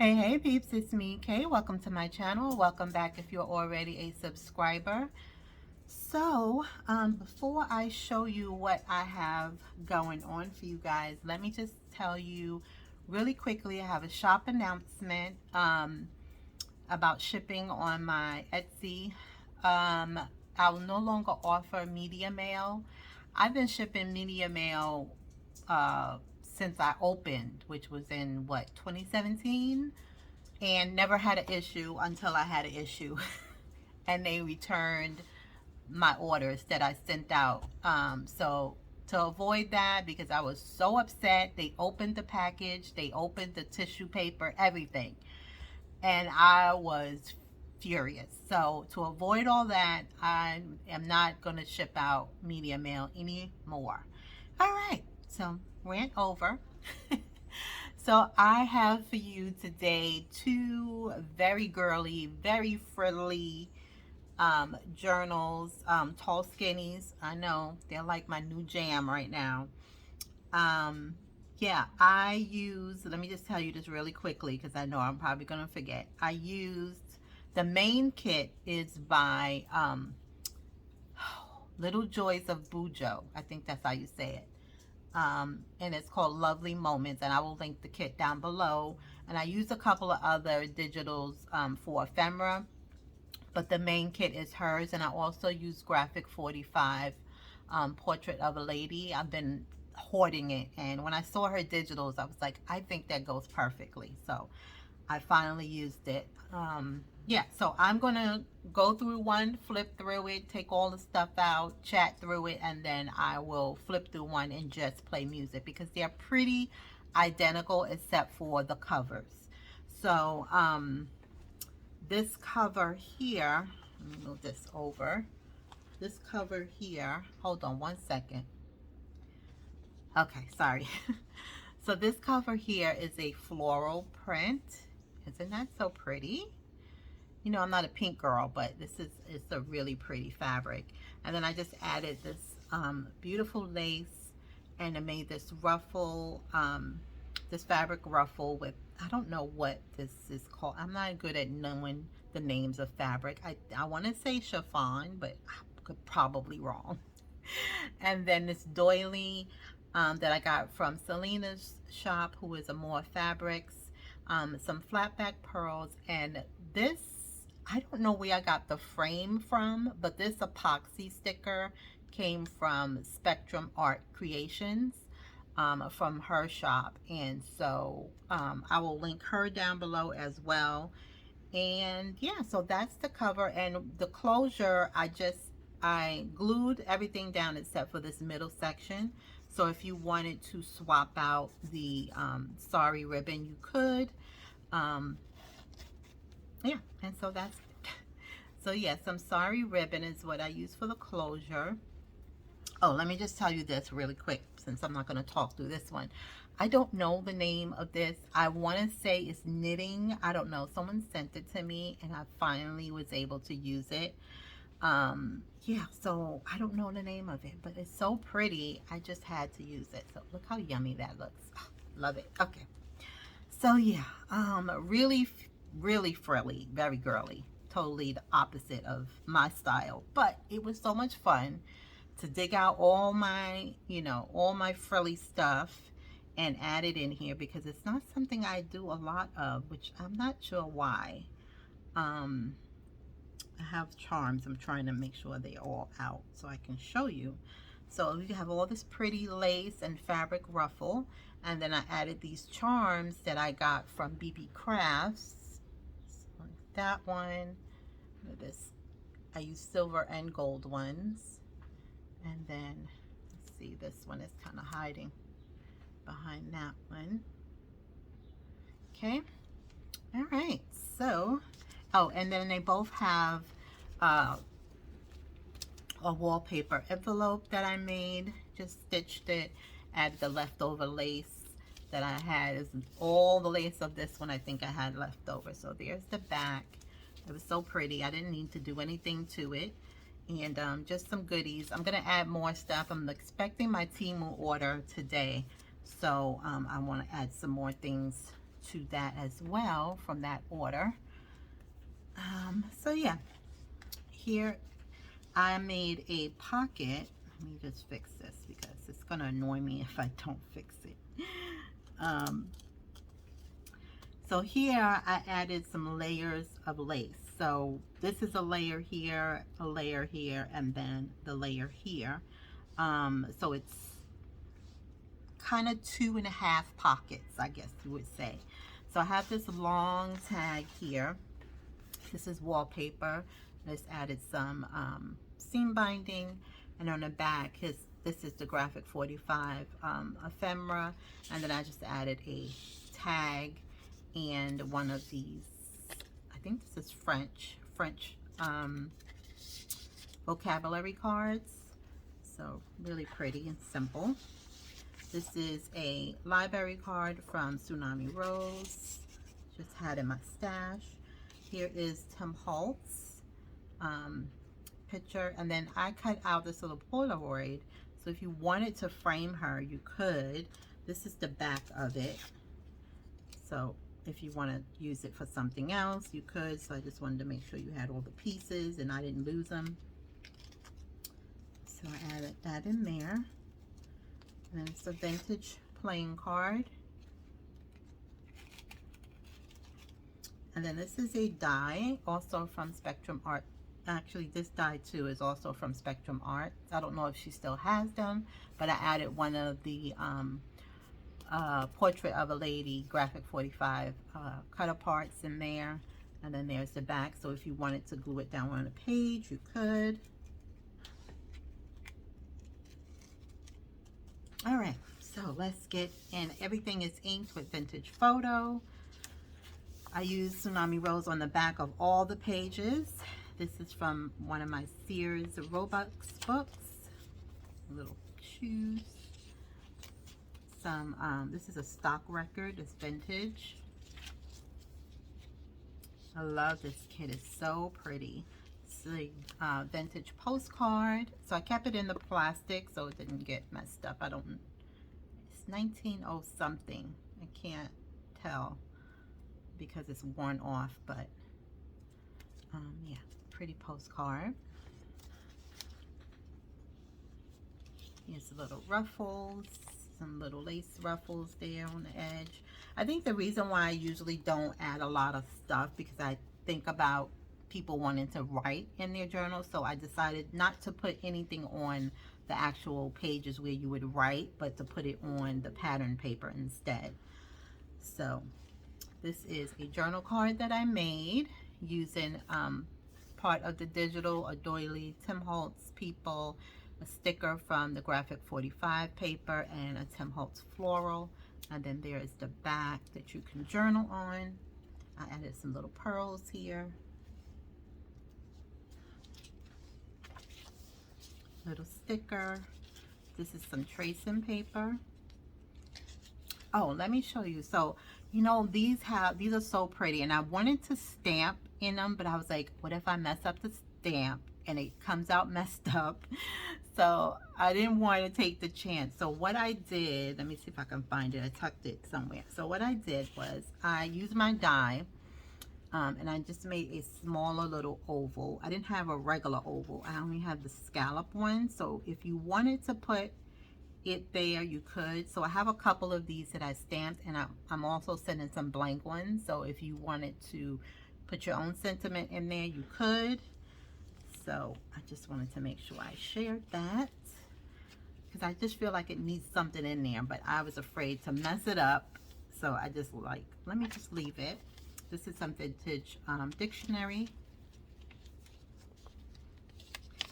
Hey peeps, it's me Kay. Welcome to my channel. Welcome back if you're already a subscriber. Before I show you what I have going on for you guys, let me just tell you really quickly, I have a shop announcement about shipping on my Etsy. I will no longer offer media mail. I've been shipping media mail since I opened, which was in what, 2017? And never had an issue until I had an issue and they returned my orders that I sent out. So to avoid that, because I was so upset, they opened the package, they opened the tissue paper, everything, and I was furious. So to avoid all that, I am not going to ship out media mail anymore. All right, so rant over. So I have for you today two very girly, very friendly journals, tall skinnies. I know they're like my new jam right now. Um, yeah, I use, let me just tell you this really quickly because I know I'm probably going to forget. I used, the main kit is by LittleJoysofBujo. I think that's how you say it. And it's called Lovely Moments, and I will link the kit down below. And I use a couple of other digitals for ephemera, but the main kit is hers. And I also use Graphic 45 Portrait of a Lady. I've been hoarding it, and when I saw her digitals, I was like, I think that goes perfectly. So I finally used it. Yeah, so I'm gonna go through one, flip through it, take all the stuff out, chat through it, and then I will flip through one and just play music because they're pretty identical except for the covers. So this cover here, let me move this over. This cover here, hold on one second. Okay, sorry. So this cover here is a floral print. Isn't that so pretty? You know, I'm not a pink girl, but it's a really pretty fabric. And then I just added this beautiful lace, and I made this ruffle, this fabric ruffle with, I don't know what this is called. I'm not good at knowing the names of fabric. I want to say chiffon, but I could probably wrong. And then this doily that I got from Selena's shop, who is Amore Fabrics, some flat back pearls, and this, I don't know where I got the frame from, but this epoxy sticker came from Spectrum Art Creations, from her shop. And so I will link her down below as well. And yeah, so that's the cover. And the closure, I glued everything down except for this middle section. So if you wanted to swap out the sari ribbon, you could. Yeah, and so that's it. So yeah, some sari ribbon is what I use for the closure. Oh, let me just tell you this really quick, since I'm not going to talk through this one. I don't know the name of this. I want to say it's knitting. I don't know. Someone sent it to me, and I finally was able to use it. Yeah, so I don't know the name of it, but it's so pretty. I just had to use it. So look how yummy that looks. Oh, love it. Okay. So yeah, really frilly, very girly. Totally the opposite of my style, but it was so much fun to dig out all my, all my frilly stuff and add it in here because it's not something I do a lot of, which I'm not sure why. I have charms. I'm trying to make sure they're all out so I can show you. So you have all this pretty lace and fabric ruffle, and then I added these charms that I got from BB Crafts. So that one, this, I use silver and gold ones. And then, let's see, this one is kind of hiding behind that one. Okay. All right. So, oh, and then they both have a wallpaper envelope that I made. Just stitched it, added the leftover lace that I had. Is all the lace of this one I think I had left over. So there's the back. It was so pretty. I didn't need to do anything to it. And just some goodies. I'm going to add more stuff. I'm expecting my Temu order today. So I want to add some more things to that as well from that order. So yeah, here I made a pocket. Let me just fix this because it's gonna annoy me if I don't fix it. So here I added some layers of lace. So this is a layer here, and then the layer here. So it's kind of 2.5 pockets, I guess you would say. So I have this long tag here. This is wallpaper. Just added some seam binding, and on the back, this is the Graphic 45 ephemera, and then I just added a tag and one of these. I think this is French vocabulary cards. So really pretty and simple. This is a library card from Tsunami Rose. Just had in my stash. Here is Tim Holtz picture, and then I cut out this little Polaroid. So if you wanted to frame her, you could. This is the back of it. So if you want to use it for something else, you could. So I just wanted to make sure you had all the pieces and I didn't lose them. So I added that in there. And it's a vintage playing card. And then this is a die, also from Spectrum Art. Actually, this die too is also from Spectrum Art. I don't know if she still has them, but I added one of the Portrait of a Lady Graphic 45 cut aparts in there. And then there's the back. So if you wanted to glue it down on a page, you could. All right, so let's get in. Everything is inked with Vintage Photo. I use Tsunami Rose on the back of all the pages. This is from one of my Sears Robux books. Little shoes. This is a stock record. It's vintage. I love this kit. It's so pretty. It's a vintage postcard. So I kept it in the plastic so it didn't get messed up. It's 1900 something. I can't tell because it's worn off, but yeah, pretty postcard. Here's little ruffles, some little lace ruffles there on the edge. I think the reason why I usually don't add a lot of stuff because I think about people wanting to write in their journal, so I decided not to put anything on the actual pages where you would write, but to put it on the pattern paper instead. So this is a journal card that I made using part of the digital, a doily, Tim Holtz people, a sticker from the Graphic 45 paper, and a Tim Holtz floral. And then there is the back that you can journal on. I added some little pearls here. Little sticker. This is some tracing paper. Oh, let me show you. So, you know, these are so pretty, and I wanted to stamp in them, but I was like, what if I mess up the stamp and it comes out messed up? So I didn't want to take the chance. So what I did, let me see if I can find it. I tucked it somewhere. So what I did was I used my die, and I just made a smaller little oval. I didn't have a regular oval. I only had the scallop one. So if you wanted to put it there, you could. So I have a couple of these that I stamped, and I'm also sending some blank ones. So if you wanted to put your own sentiment in there, you could. So I just wanted to make sure I shared that because I just feel like it needs something in there, but I was afraid to mess it up. So I just like, let me just leave it. This is some vintage dictionary.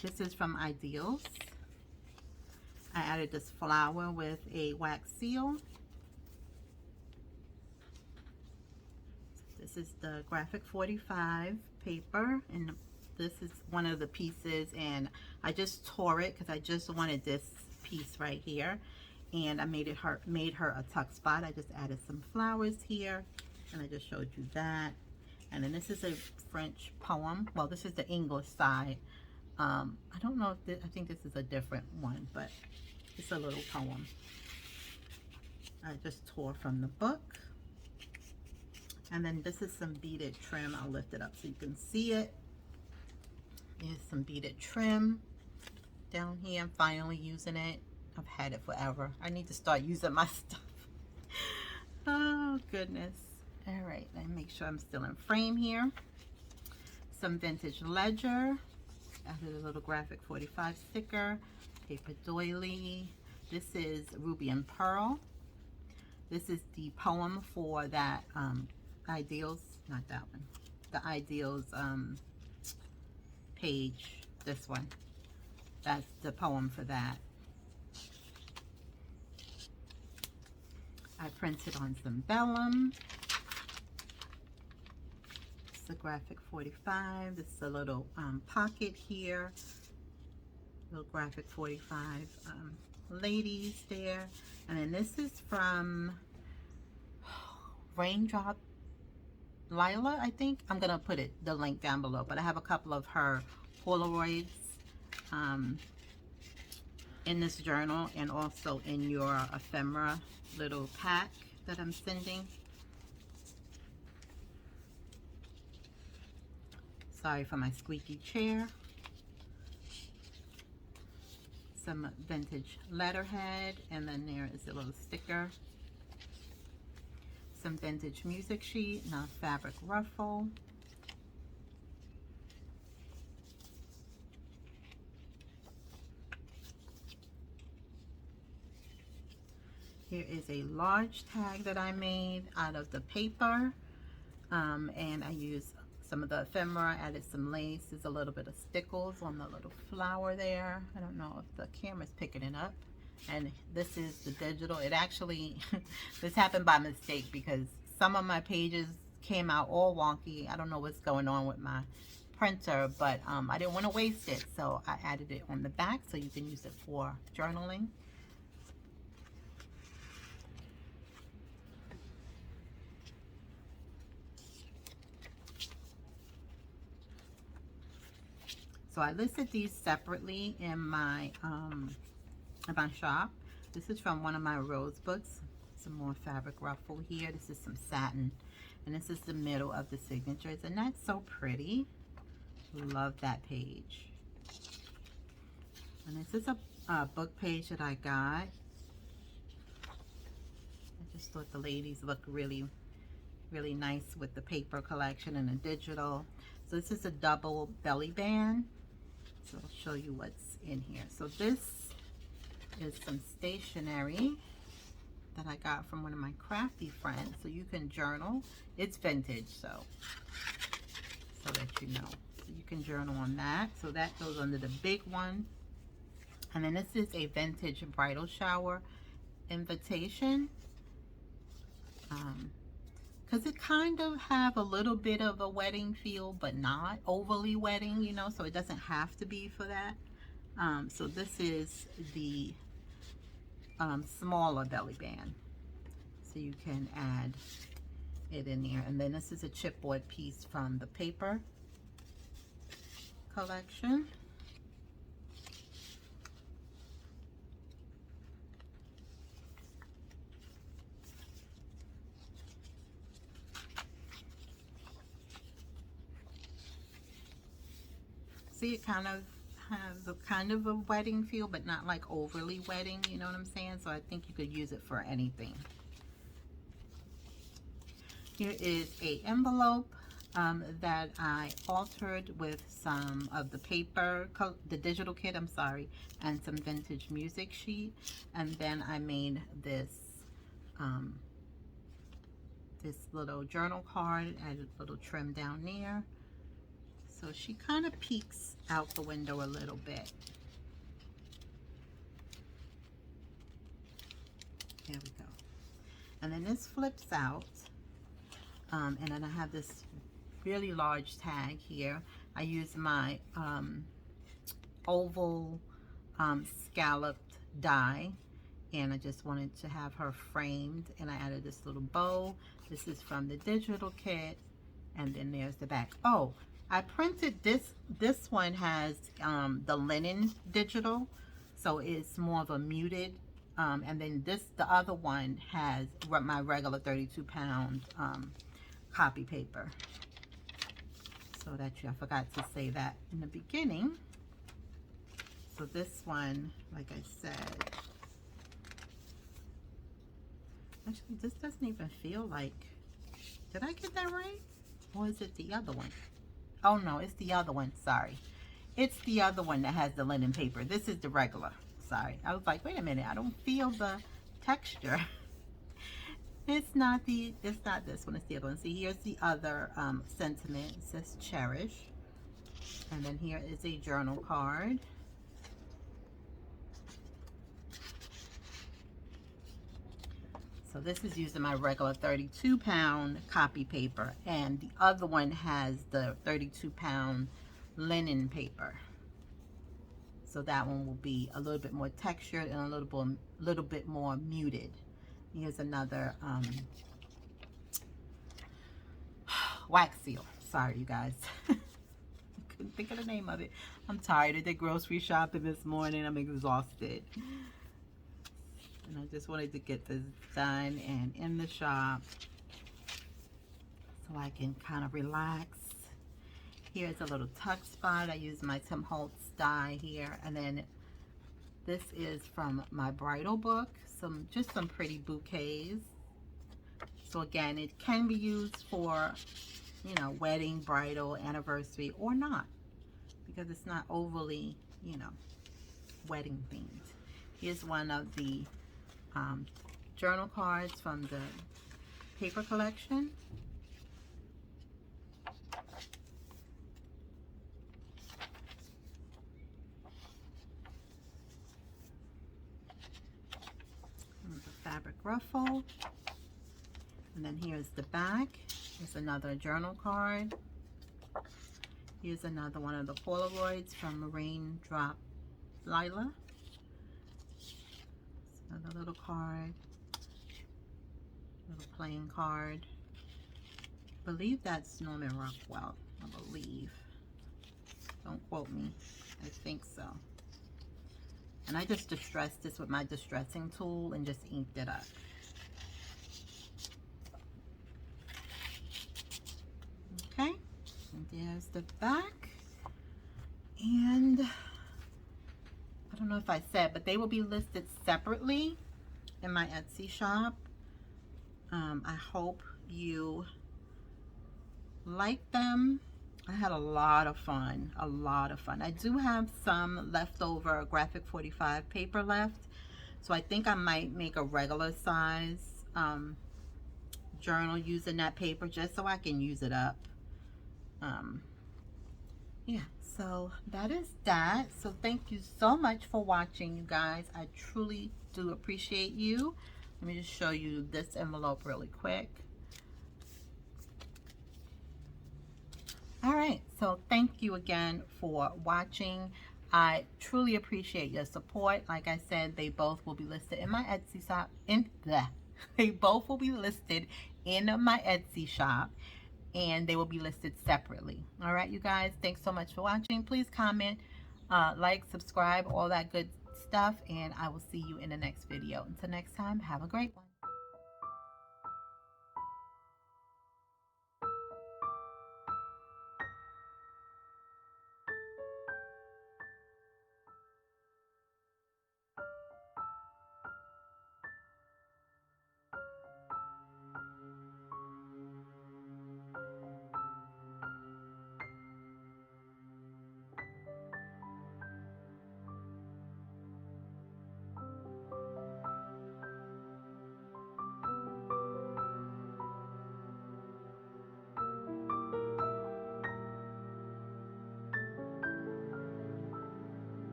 This is from Ideals. I added this flower with a wax seal. This is the Graphic 45 paper, and this is one of the pieces, and I just tore it because I just wanted this piece right here, and I made her a tuck spot. I just added some flowers here, and I just showed you that. And then this is a French poem. Well, this is the English side. I don't know if I think this is a different one, but it's a little poem I just tore from the book. And then this is some beaded trim. I'll lift it up so you can see it. There's some beaded trim down here. I'm finally using it. I've had it forever. I need to start using my stuff. Oh goodness. All right, let me make sure I'm still in frame here. Some vintage ledger. Added a little graphic 45 sticker. Paper doily. This is Ruby and Pearl. This is the poem for that Ideals, not that one. The Ideals page. This one. That's the poem for that. I printed on some vellum. It's a graphic 45. This is a little pocket here. Little graphic 45 ladies there. And then this is from Raindrops of Lila, I think. I'm gonna put the link down below, but I have a couple of her Polaroids in this journal and also in your ephemera little pack that I'm sending. Sorry for my squeaky chair. Some vintage letterhead, and then there is a little sticker. Some vintage music sheet, and a fabric ruffle. Here is a large tag that I made out of the paper, and I used some of the ephemera, added some lace. There's a little bit of stickles on the little flower there. I don't know if the camera's picking it up. And this is the digital. It actually, this happened by mistake because some of my pages came out all wonky. I don't know what's going on with my printer, but I didn't want to waste it, so I added it on the back so you can use it for journaling. So I listed these separately in my shop. This is from one of my rose books. Some more fabric ruffle here. This is some satin, and this is the middle of the signatures, and that's so pretty. Love that page. And this is a book page that I got. I just thought the ladies look really, really nice with the paper collection and the digital. So this is a double belly band. So I'll show you what's in here. So this is some stationery that I got from one of my crafty friends. So you can journal. It's vintage, so that you know. So you can journal on that. So that goes under the big one. And then this is a vintage bridal shower invitation. Because it kind of have a little bit of a wedding feel, but not overly wedding, you know, so it doesn't have to be for that. So this is the smaller belly band. So you can add it in there. And then this is a chipboard piece from the paper collection. See, it kind of has a kind of a wedding feel, but not like overly wedding, you know what I'm saying? So I think you could use it for anything. Here is a envelope that I altered with some of the paper, the digital kit, I'm sorry, and some vintage music sheet. And then I made this this little journal card, added a little trim down there. So she kind of peeks out the window a little bit. There we go. And then this flips out. And then I have this really large tag here. I use my oval scalloped die. And I just wanted to have her framed. And I added this little bow. This is from the digital kit. And then there's the back. Oh, I printed this one has the linen digital, so it's more of a muted, and then the other one has my regular 32-pound copy paper. So that I forgot to say that in the beginning. So this one, like I said, actually this doesn't even feel like, did I get that right? Or is it the other one? Oh no, it's the other one, sorry. It's the other one that has the linen paper. This is the regular, sorry. I was like, wait a minute, I don't feel the texture. It's not this one, it's the other one. See, here's the other sentiment. It says cherish. And then here is a journal card. So this is using my regular 32-pound copy paper, and the other one has the 32-pound linen paper. So that one will be a little bit more textured and a little bit more muted. Here's another wax seal. Sorry, you guys. I couldn't think of the name of it. I'm tired. I did grocery shopping this morning. I'm exhausted. And I just wanted to get this done and in the shop so I can kind of relax. Here's a little tuck spot. I use my Tim Holtz die here. And then this is from my bridal book. Just some pretty bouquets. So again, it can be used for, you know, wedding, bridal, anniversary, or not, because it's not overly, you know, wedding themed. Here's one of the journal cards from the paper collection. Fabric ruffle, and then here's the back. Here's another journal card. Here's another one of the Polaroids from Raindrops of Lila. Another little card, little playing card. I believe that's Norman Rockwell, I believe. Don't quote me, I think so. And I just distressed this with my distressing tool and just inked it up. Okay, and there's the back. And I don't know if I said, but they will be listed separately in my Etsy shop. I hope you like them. I had a lot of fun, a lot of fun. I do have some leftover graphic 45 paper left, so I think I might make a regular size journal using that paper just so I can use it up. Yeah, so that is that. So thank you so much for watching, you guys. I truly do appreciate you. Let me just show you this envelope really quick. All right, so thank you again for watching. I truly appreciate your support. Like I said, they both will be listed in my Etsy shop. They both will be listed in my Etsy shop, and they will be listed separately. All right, you guys, thanks so much for watching. Please comment, like, subscribe, all that good stuff, and I will see you in the next video. Until next time, have a great one.